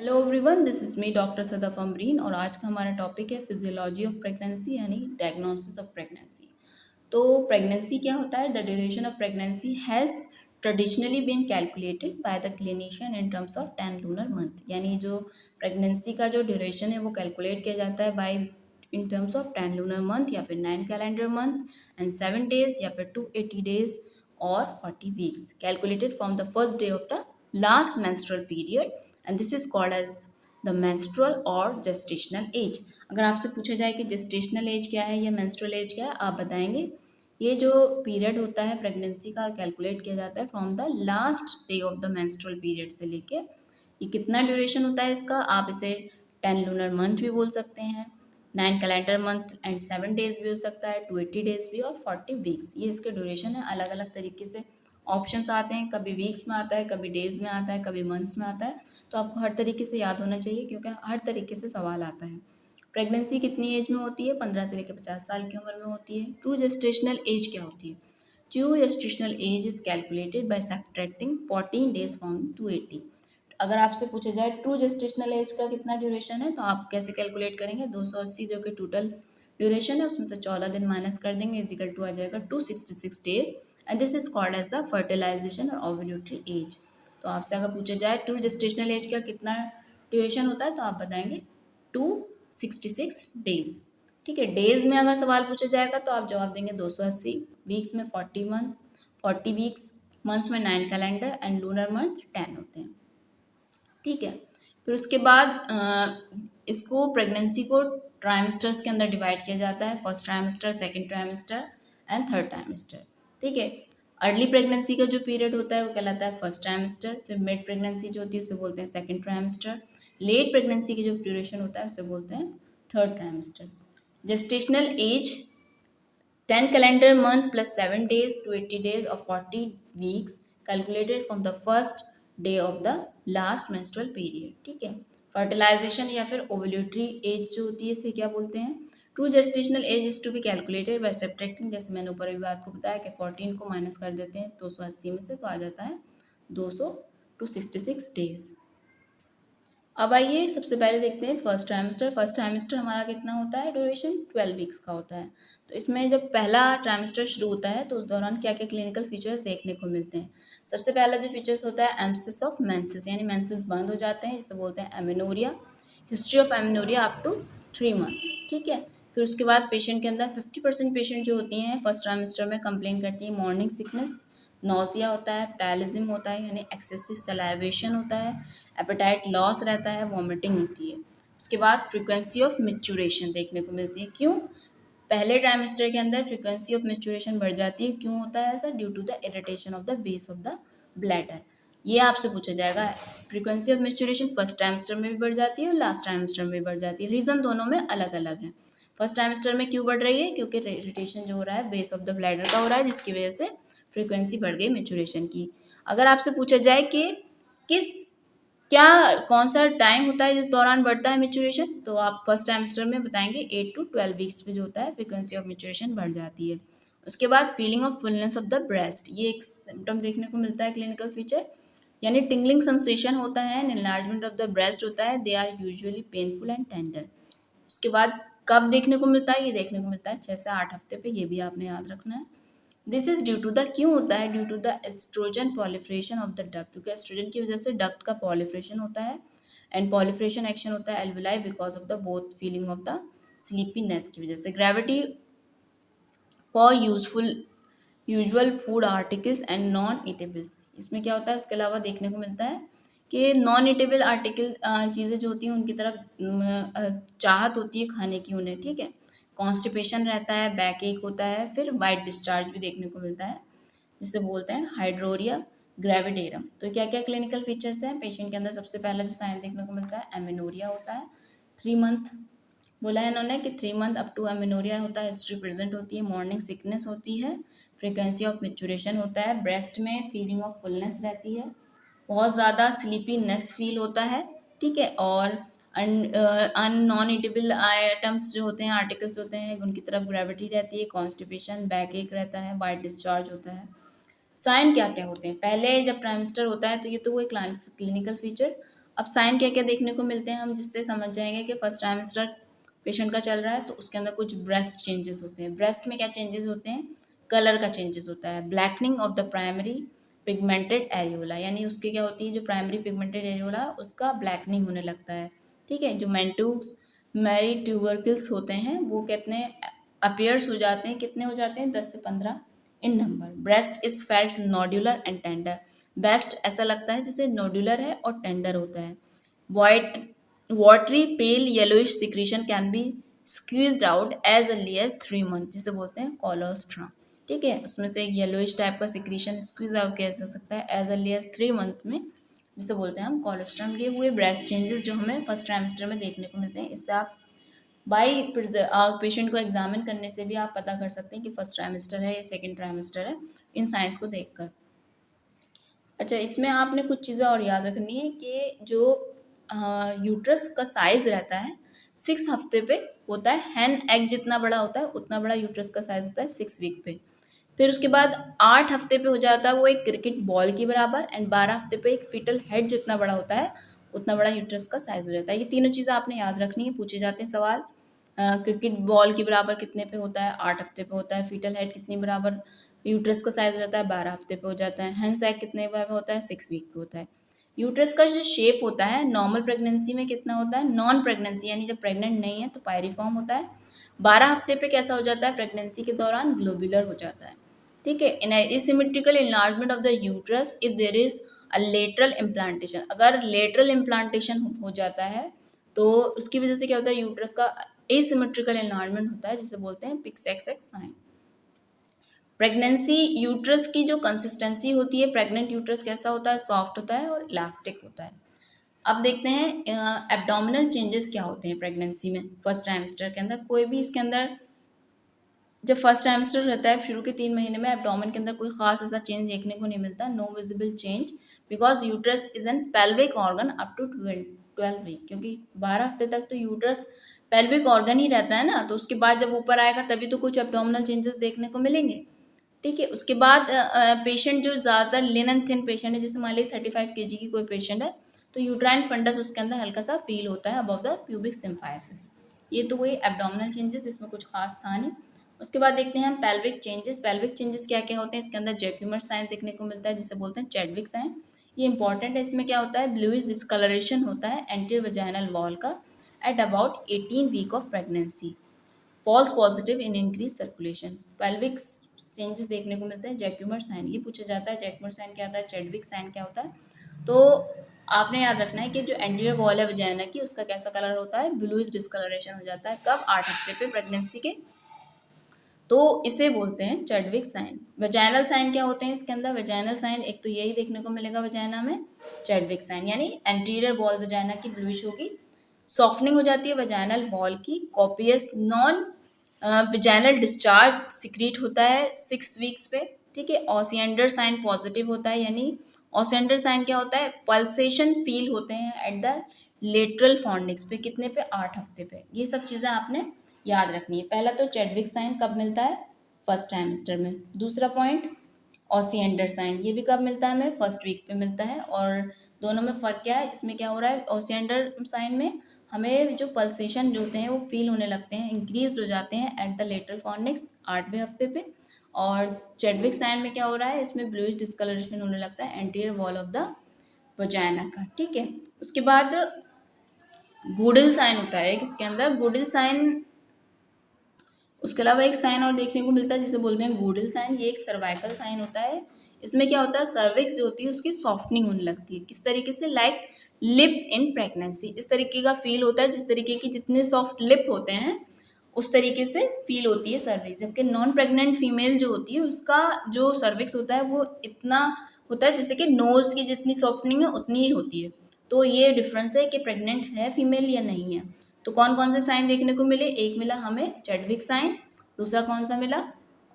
Hello everyone, this is me doctor Sadaf Amreen और आज का हमारा टॉपिक है फिजियोलॉजी ऑफ प्रेगनेंसी यानी डायग्नोसिस ऑफ प्रेगनेंसी। तो प्रेगनेंसी क्या होता है? The duration of pregnancy has traditionally been calculated by the clinician in terms of 10 lunar month. यानी जो प्रेगनेंसी का जो ड्यूरेशन है वो कैलकुलेट किया जाता है by in terms of 10 lunar month या फिर 9 कैलेंडर मंथ एंड 7 डेज या फिर 280 डेज और 40 weeks calculated from the first day of the last menstrual period and this is called as the menstrual or gestational age। अगर आपसे पूछा जाए कि gestational age क्या है या menstrual age क्या है, आप बताएंगे ये जो पीरियड होता है प्रेगनेंसी का कैलकुलेट किया जाता है from the last day of the menstrual period से लेके ये कितना ड्यूरेशन होता है इसका। आप इसे 10 लूनर मंथ भी बोल सकते हैं, 9 कैलेंडर मंथ एंड 7 डेज भी हो सकता है, 280 डेज भी और 40 वीक्स। ये इसके ड्यूरेशन है। अलग अलग तरीके से ऑप्शंस आते हैं, कभी वीक्स में आता है, कभी डेज में आता है, कभी मंथ्स में आता है। तो आपको हर तरीके से याद होना चाहिए क्योंकि हर तरीके से सवाल आता है। प्रेगनेंसी कितनी एज में होती है? 15 से लेकर 50 साल की उम्र में होती है। ट्रू जेस्टेशनल एज क्या होती है? True gestational age is calculated by subtracting 14 days from 280। अगर आपसे पूछा जाए ट्रू जेस्टेशनल एज का कितना ड्यूरेशन है तो आप कैसे कैलकुलेट करेंगे? 280 जो कि टोटल ड्यूरेशन है उसमें से 14 दिन माइनस कर देंगे, इजिकल टू आ जाएगा 266 days and this is called as the fertilisation और ओव्यूलेटरी एज। तो आपसे अगर पूछा जाए ट्रू जेस्टेशनल एज का कितना ड्यूरेशन होता है तो आप बताएंगे 266 डेज। ठीक है, डेज में अगर सवाल पूछा जाएगा तो आप जवाब देंगे 280, वीक्स में 40 मंथ 40 वीक्स, मंथ्स में 9 कैलेंडर एंड लूनर मंथ 10 होते हैं। ठीक है, फिर उसके बाद इसको प्रेगनेंसी को ट्राइमेस्टर्स के अंदर डिवाइड किया जाता है। First trimester, second trimester and third trimester. ठीक है, अर्ली प्रेगनेंसी का जो पीरियड होता है वो कहलाता है फर्स्ट ट्राइमेस्टर। फिर मिड प्रेगनेंसी जो होती है उसे बोलते हैं सेकंड ट्राइमेस्टर। लेट प्रेगनेंसी की जो ड्यूरेशन होता है उसे बोलते हैं third trimester. Gestational age 10 calendar month plus 7 days to 80 days or 40 weeks calculated from the first day of the last menstrual period। ठीक है, फर्टिलाइजेशन या फिर ओवुलेटरी एज जो होती है इसे क्या बोलते हैं? True gestational age is to be calculated by subtracting, जैसे मैंने ऊपर भी आपको बताया कि 14 को माइनस कर देते हैं 280 में से तो आ जाता है 200 टू 66 डेज। अब आइए सबसे पहले देखते हैं फर्स्ट ट्राइमेस्टर। फर्स्ट ट्राइमेस्टर हमारा कितना होता है? ड्यूरेशन 12 वीक्स का होता है। तो इसमें जब पहला ट्राइमेस्टर शुरू होता है तो उस दौरान क्या क्या क्लिनिकल फीचर्स देखने को मिलते हैं? सबसे पहला जो फीचर्स होता है एम्सिस ऑफ मेंसेस, यानी मेंसेस बंद हो जाते हैं, जिसे बोलते हैं amenorrhoea. History of amenorrhoea up to 3 month. ठीक है, फिर उसके बाद पेशेंट के अंदर 50% पेशेंट जो होती हैं फर्स्ट ट्राइमेस्टर में कंप्लेन करती है मॉर्निंग सिकनेस, नोजिया होता है, पैलिज्म होता है यानी एक्सेसिव सलाइवेशन होता है, एपेटाइट लॉस रहता है, वॉमिटिंग होती है। उसके बाद फ्रीक्वेंसी ऑफ मेचुरेशन देखने को मिलती है। क्यों? पहले ट्राइमेस्टर के अंदर फ्रीक्वेंसी ऑफ मेचुरेशन बढ़ जाती है। क्यों होता है ऐसा? Due to the irritation of the base of the bladder. ये आपसे पूछा जाएगा। Frequency of micturition first trimester में भी बढ़ जाती है और लास्ट ट्राइमेस्टर में भी बढ़ जाती है। रीज़न दोनों में अलग अलग है। फर्स्ट ट्राइमेस्टर में क्यों बढ़ रही है? क्योंकि इरिटेशन जो हो रहा है बेस ऑफ द ब्लैडर का हो रहा है, जिसकी वजह से फ्रीक्वेंसी बढ़ गई मेचुरेशन की। अगर आपसे पूछा जाए कि किस क्या कौन सा टाइम होता है जिस दौरान बढ़ता है मेचुरेशन, तो आप फर्स्ट ट्राइमेस्टर में बताएंगे 8 टू 12 वीक्स में जो होता है फ्रीक्वेंसी ऑफ मेचुरेशन बढ़ जाती है। उसके बाद feeling of fullness of the breast, ये एक सिम्टम देखने को मिलता है क्लिनिकल फीचर, यानी टिंगलिंग सेंसेशन होता है, एनलार्जमेंट ऑफ द ब्रेस्ट होता है, they are usually painful and tender. उसके बाद कब देखने को मिलता है? ये देखने को मिलता है 6 से 8 हफ्ते पे, ये भी आपने याद रखना है। This is due to the, क्यों होता है? Due to the estrogen proliferation of the duct, क्योंकि एस्ट्रोजन की वजह से डक्ट का पॉलिफ्रेशन होता है एंड पॉलिफ्रेशन एक्शन होता है alveoli because of the both feeling of the sleepiness की वजह से। Gravity for usual food articles and non eatables, इसमें क्या होता है? उसके अलावा देखने को मिलता है कि नॉन ईटेबल आर्टिकल चीज़ें जो होती हैं उनकी तरफ चाहत होती है खाने की उन्हें। ठीक है, कॉन्स्टिपेशन रहता है, बैक एक होता है, फिर वाइट डिस्चार्ज भी देखने को मिलता है जिसे बोलते हैं हाइड्रोरिया ग्रेविडेरम। तो क्या क्या क्लिनिकल फीचर्स हैं पेशेंट के अंदर? सबसे पहला जो साइन देखने को मिलता है एमेनोरिया होता है। 3 मंथ बोला है इन्होंने कि 3 मंथ अप टू एमेनोरिया होता है, हिस्ट्री प्रेजेंट होती है, मॉर्निंग सिकनेस होती है, फ्रीक्वेंसी ऑफ मेचुरेशन होता है, ब्रेस्ट में फीलिंग ऑफ फुलनेस रहती है, बहुत ज़्यादा स्लीपीनेस फील होता है। ठीक है, और नॉन ईटेबल आइटम्स जो होते हैं, आर्टिकल्स होते हैं, उनकी तरफ ग्रेविटी रहती है, कॉन्स्टिपेशन, बैक एक रहता है, वाइट डिस्चार्ज होता है। साइन क्या क्या होते हैं? पहले जब प्राइमेस्टर होता है तो ये तो कोई क्लिनिकल फीचर। अब साइन क्या क्या देखने को मिलते हैं हम, जिससे समझ जाएंगे कि फर्स्ट ट्राइमेस्टर पेशेंट का चल रहा है। तो उसके अंदर कुछ ब्रेस्ट चेंजेस होते हैं। ब्रेस्ट में क्या चेंजेस होते हैं, कलर का चेंजेस होता है, blackening of the primary pigmented areola, यानी उसकी क्या होती है, जो प्राइमरी पिगमेंटेड एरियोला उसका ब्लैकनिंग होने लगता है। ठीक है, जो मेंटूस मैरी ट्यूबरकल्स होते हैं वो कितने अपीयर्स हो जाते हैं, कितने हो जाते हैं, 10 से 15 in number. Breast is felt nodular and tender, breast ऐसा लगता है जैसे नोड्यूलर है और टेंडर होता है। White watery pale yellowish secretion can be squeezed out as early as 3 month, जिसे बोलते हैं कोलोस्ट्रम। ठीक है, उसमें से एक येलोइश टाइप का सिक्रीशन स्क्वीज आउट किया जा सकता है एज अर्ली एज 3 मंथ में, जिसे बोलते हैं हम कोलोस्ट्रम। ये हुए ब्रेस्ट चेंजेस जो हमें फर्स्ट ट्राइमेस्टर में देखने को मिलते हैं। इससे आप बाई पेशेंट को एग्जामिन करने से भी आप पता कर सकते हैं कि फर्स्ट ट्राइमेस्टर है या सेकेंड ट्राइमेस्टर है, इन साइंस को देखकर। अच्छा, इसमें आपने कुछ चीज़ें और याद रखनी है कि जो यूट्रस का साइज रहता है 6 हफ्ते पे होता है। हैन एग जितना बड़ा होता है उतना बड़ा यूट्रस का साइज होता है 6 वीक पे। फिर उसके बाद 8 हफ्ते पे हो जाता है वो एक क्रिकेट बॉल के बराबर, एंड 12 हफ्ते पे एक फीटल हेड जितना बड़ा होता है उतना बड़ा यूट्रस का साइज हो जाता है। ये तीनों चीज़ें आपने याद रखनी है, पूछे जाते हैं सवाल। क्रिकेट बॉल के बराबर कितने पे होता है, 8 हफ्ते पे होता है। फीटल हेड कितनी बराबर यूट्रस का साइज हो जाता है, 12 हफ्ते पे हो जाता है। हैंड सैक कितने पे होता है, 6 वीक पे होता है। यूट्रस का जो शेप होता है नॉर्मल प्रेगनेंसी में कितना होता है, नॉन प्रेगनेंसी यानी जब प्रेग्नेंट नहीं है तो पायरिफॉर्म होता है। 12 हफ्ते पे कैसा हो जाता है, प्रेगनेंसी के दौरान ग्लोबुलर हो जाता है। ठीक है, in asymmetrical enlargement of the uterus if there is a lateral implantation, अगर लेटरल इम्प्लांटेशन हो जाता है तो उसकी वजह से क्या होता है, यूट्रस का एसिमेट्रिकल इनलार्जमेंट होता है, जिसे बोलते हैं पिक्स एक्स एक्स साइन। प्रेगनेंसी यूट्रस की जो कंसिस्टेंसी होती है, प्रेग्नेंट यूट्रस कैसा होता है, सॉफ्ट होता है और इलास्टिक होता है। अब देखते हैं एब्डोमिनल चेंजेस क्या होते हैं प्रेगनेंसी में फर्स्ट ट्राइमेस्टर के अंदर। कोई भी इसके अंदर जब फर्स्ट ट्राइमेस्टर रहता है शुरू के 3 महीने में एब्डोमेन के अंदर कोई खास ऐसा चेंज देखने को नहीं मिलता, no visible change, because uterus is an pelvic organ up to 12 week, क्योंकि 12 हफ्ते तक तो यूट्रस पेल्विक ऑर्गन ही रहता है ना, तो उसके बाद जब ऊपर आएगा तभी तो कुछ एब्डोमिनल चेंजेस देखने को मिलेंगे। ठीक है, उसके बाद पेशेंट जो ज़्यादातर लिन एंड थिन पेशेंट है, जैसे मान लीजिए 35 kg की कोई पेशेंट है तो यूट्राइन फंडस उसके अंदर हल्का सा फील होता है अबव द प्यूबिक सिम्फाइसिस। ये तो हुई एब्डोमिनल चेंजेस, इसमें कुछ खास था नहीं। उसके बाद देखते हैं हम पेल्विक चेंजेस। पेल्विक चेंजेस क्या क्या होते हैं, इसके अंदर जैक्यूमर साइन देखने को मिलता है, जिसे बोलते हैं चैडविक साइन। ये इंपॉर्टेंट है, इसमें क्या होता है, ब्लूइश डिस्कलरेशन होता है एंटीरियर वजाइनल वॉल का at about 18 week of pregnancy, false positive in increase circulation. Pelvic changes देखने को मिलते हैं। जैक्यूमर साइन ये पूछा जाता है, जैक्यूमर साइन क्या होता है, चैडविक साइन क्या होता है। तो आपने याद रखना है कि जो एंटीरियर वॉल है वजाइना की उसका कैसा कलर होता है, ब्लूइश डिस्कलरेशन हो जाता है। कब, 8 हफ्ते पे प्रेगनेंसी के, तो इसे बोलते हैं चैडविक साइन। वजाइनल साइन क्या होते हैं इसके अंदर, वजाइनल साइन एक तो यही देखने को मिलेगा वजाइना में, चैडविक साइन यानी एंटीरियर वॉल वजाइना की ब्लूइश होगी, सॉफ्टनिंग हो जाती है वजाइनल वॉल की, copious non vaginal discharge secrete होता है 6 वीक्स पे। ठीक है, ऑसिएंडर साइन पॉजिटिव होता है, यानी ऑसिएंडर साइन क्या होता है, पल्सेशन फील होते हैं एट द लेटरल फॉन्डिक्स पे, कितने पे, 8 हफ्ते पे। ये सब चीज़ें आपने याद रखनी है। पहला तो चैडविक साइन कब मिलता है, फर्स्ट ट्राइमेस्टर में। दूसरा पॉइंट ऑसिएंडर साइन, ये भी कब मिलता है हमें, फर्स्ट वीक पे मिलता है। और दोनों में फ़र्क क्या है, इसमें क्या हो रहा है, ऑसिएंडर साइन में हमें जो पल्सेशन जो होते हैं वो फील होने लगते हैं, इंक्रीज हो जाते हैं एट द लेटरल फॉर्निक्स 8वें हफ्ते पे। और चैडविक साइन में क्या हो रहा है, इसमें ब्लूइश डिस्कलरेशन होने लगता है anterior wall of the vagina का। ठीक है, उसके बाद गूडल साइन होता है इसके अंदर, गूडल साइन। उसके अलावा एक साइन और देखने को मिलता है जिसे बोलते हैं गूडल साइन, ये एक सर्वाइकल साइन होता है। इसमें क्या होता है, सर्विक्स जो होती है उसकी सॉफ्टनिंग होने लगती है, किस तरीके से, लाइक लिप इन प्रेगनेंसी, इस तरीके का फील होता है, जिस तरीके की जितने सॉफ्ट लिप होते हैं उस तरीके से फील होती है सर्विक्स। जबकि नॉन प्रेग्नेंट फीमेल जो होती है उसका जो सर्विक्स होता है वो इतना होता है जैसे कि नोज की जितनी सॉफ्टनिंग है उतनी ही होती है। तो ये डिफरेंस है कि प्रेग्नेंट है फीमेल या नहीं है। तो कौन कौन से साइन देखने को मिले, एक मिला हमें चैडविक साइन, दूसरा कौन सा मिला,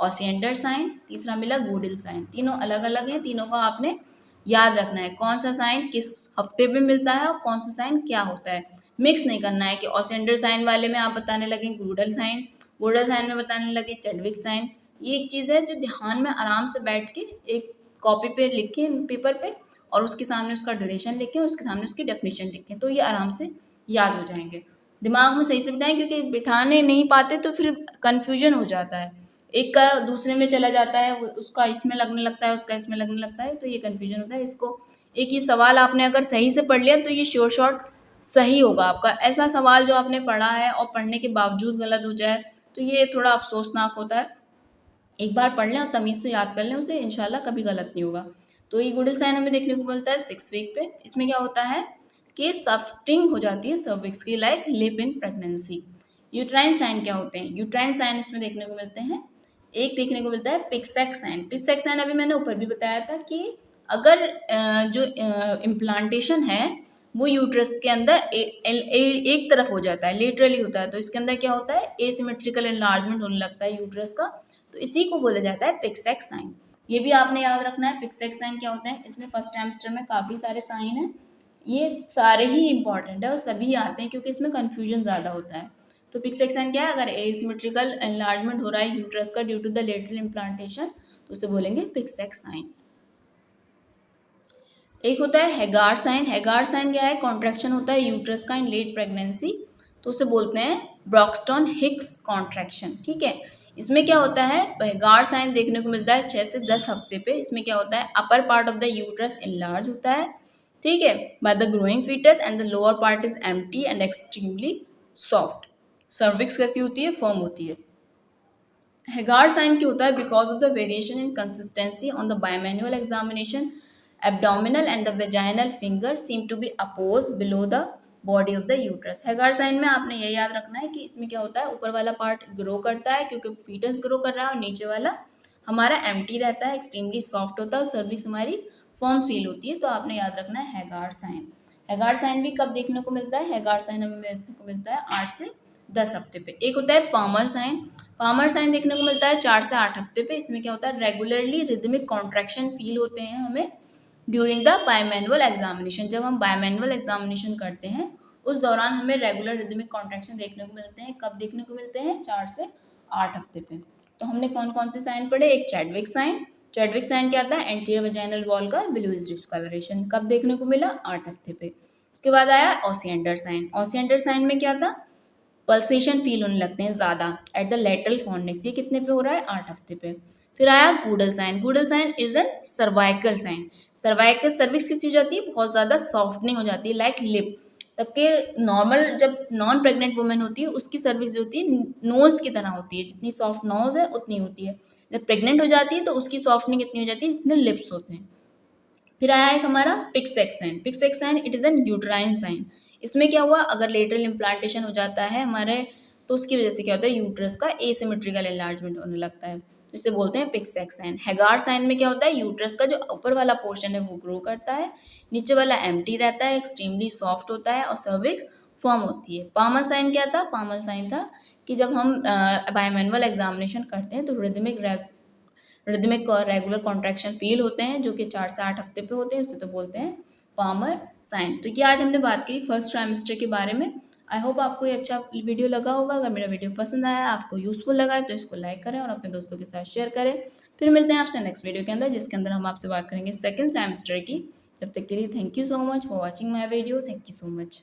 ऑसिएंडर साइन, तीसरा मिला गूडल साइन। तीनों अलग अलग हैं, तीनों का आपने याद रखना है कौन सा साइन किस हफ्ते पे मिलता है और कौन सा साइन क्या होता है। मिक्स नहीं करना है कि ऑसेंडर साइन वाले में आप बताने लगे गूडल साइन में बताने लगे चैडविक साइन। ये एक चीज़ है जो ध्यान में आराम से बैठ के एक कॉपी पे लिखें पेपर पे और उसके सामने उसका ड्यूरेशन लिखें और उसके सामने उसकी डेफिनेशन लिखें, तो ये आराम से याद हो जाएंगे। दिमाग में सही से बिठाएं, क्योंकि बिठाने नहीं पाते तो फिर कन्फ्यूजन हो जाता है, एक का दूसरे में चला जाता है, उसका इसमें लगने लगता है, उसका इसमें लगने लगता है, तो ये कन्फ्यूजन होता है। इसको एक ही सवाल आपने अगर सही से पढ़ लिया तो ये श्योर शॉट सही होगा आपका। ऐसा सवाल जो आपने पढ़ा है और पढ़ने के बावजूद गलत हो जाए तो ये थोड़ा अफसोसनाक होता है। एक बार पढ़ लें और तमीज़ से याद कर लें उसे, इंशाल्लाह कभी गलत नहीं होगा। तो ये गुडल साइन हमें देखने को मिलता है 6 वीक पे। इसमें क्या होता है कि सफ्टिंग हो जाती है सर्विक्स की, like lip in pregnancy. Uterine sign क्या होते हैं? यूट्राइन साइन इसमें देखने को मिलते हैं, एक देखने को मिलता है पिक्सेक साइन। पिक्सेक साइन अभी मैंने ऊपर भी बताया था कि अगर जो इम्प्लांटेशन है वो यूट्रस के अंदर एक तरफ हो जाता है, लेटरली होता है, तो इसके अंदर क्या होता है, एसिमेट्रिकल एनलार्जमेंट होने लगता है यूट्रस का, तो इसी को बोला जाता है पिक्सेक साइन। ये भी आपने याद रखना है पिक्सेक साइन क्या होता है। इसमें फर्स्ट ट्राइमेस्टर में काफ़ी सारे साइन हैं, ये सारे ही इंपॉर्टेंट है और सभी आते हैं क्योंकि इसमें कन्फ्यूजन ज़्यादा होता है। तो पिक्सेक साइन क्या है? अगर एसिमेट्रिकल एनलार्जमेंट हो रहा है यूट्रस का due to the lateral implantation तो उसे बोलेंगे पिक्सेक साइन। एक होता है हैगार साइन। हैगार साइन क्या है? कॉन्ट्रैक्शन होता है यूट्रस का इन लेट प्रेगनेंसी, तो उसे बोलते हैं ब्रॉक्सटन हिक्स कॉन्ट्रैक्शन। ठीक है, इसमें क्या होता है, हैगार साइन देखने को मिलता है 6 से 10 हफ्ते पे। इसमें क्या होता है, upper part of the uterus enlarge होता है, ठीक है, by the growing foetus and the lower part is empty and extremely soft. Cervix कैसी होती है? फर्म होती है। हैगार साइन क्या होता है? Because of the variation in consistency on the bimanual examination abdominal and the vaginal finger seem to be opposed below the body of the uterus। Hegar sign में आपने ये याद रखना है कि इसमें क्या होता है, ऊपर वाला पार्ट ग्रो करता है क्योंकि फीटस ग्रो कर रहा है और नीचे वाला हमारा एम्प्टी रहता है, एक्सट्रीमली सॉफ्ट होता है और सर्विक्स हमारी फर्म फील होती है। तो आपने याद रखना है हैगार साइन। हैगार साइन भी कब देखने को मिलता है? हैगार साइन हमें देखने को मिलता है 8 से 10 हफ्ते पे। एक होता है पामर साइन। पामर साइन देखने को मिलता है 4 से 8 हफ्ते पे। इसमें क्या होता है, रेगुलरली रिदमिक कॉन्ट्रैक्शन फील होते हैं हमें ड्यूरिंग द बायमैनुअल एग्जामिनेशन। जब हम बायमैनुअल एग्जामिनेशन करते हैं उस दौरान हमें रेगुलर रिदमिक कॉन्ट्रैक्शन देखने को मिलते हैं। कब देखने को मिलते हैं? 4 से 8 हफ्ते पे। तो हमने कौन कौन से साइन पढ़े? एक चैडविक साइन। चैडविक साइन क्या आता है? एंटीरियर वजाइनल वॉल का ब्लूइश डिस्कलरेशन। कब देखने को मिला? 8 हफ्ते पे। उसके बाद आया ऑसिएंडर साइन। ऑसिएंडर साइन में क्या था? पल्सेशन फील होने लगते हैं ज़्यादा एट द लेटरल फॉर्निक्स। ये कितने पे हो रहा है? 8 हफ्ते पे। फिर आया Goodell sign. Goodell sign is an cervical sign. Cervical cervix किसी हो जाती है, बहुत ज़्यादा सॉफ्टनिंग हो जाती है, लाइक लिप तब के। नॉर्मल जब नॉन प्रेग्नेंट वुमेन होती है उसकी सर्विक्स जो होती है नोज़ की तरह होती है, जितनी सॉफ्ट नोज़ है उतनी होती है। जब प्रेग्नेंट हो जाती है तो उसकी सॉफ्टनिंग इतनी हो जाती है जितने लिप्स होते हैं। फिर आया एक हमारा Piskacek sign. Piskacek sign it is an uterine sign. इसमें क्या हुआ, अगर लेटरल इम्प्लांटेशन हो जाता है हमारे तो उसकी वजह से क्या होता है, यूट्रस का एसिमेट्रिकल एनलार्जमेंट होने लगता है, तो इसे बोलते हैं पिक्सेक साइन। हैगार साइन में क्या होता है, यूट्रस का जो ऊपर वाला पोर्शन है वो ग्रो करता है, नीचे वाला एम्प्टी रहता है, एक्सट्रीमली सॉफ्ट होता है और सर्विक्स फर्म होती है। पामर साइन क्या था? पामर साइन था कि जब हम बायमैनुअल एग्जामिनेशन करते हैं तो रिदमिक और रेगुलर कॉन्ट्रैक्शन फील होते हैं जो कि 4 से 8 हफ्ते पे होते हैं, उसे तो बोलते हैं पामर साइन। तो ये आज हमने बात की फर्स्ट ट्राइमेस्टर के बारे में। आई होप आपको ये अच्छा वीडियो लगा होगा। अगर मेरा वीडियो पसंद आया, आपको यूज़फुल लगा है तो इसको लाइक करें और अपने दोस्तों के साथ शेयर करें। फिर मिलते हैं आपसे नेक्स्ट वीडियो के अंदर, जिसके अंदर हम आपसे बात करेंगे सेकेंड ट्राइमेस्टर की। जब तक के लिए thank you so much for watching my video. Thank you so much.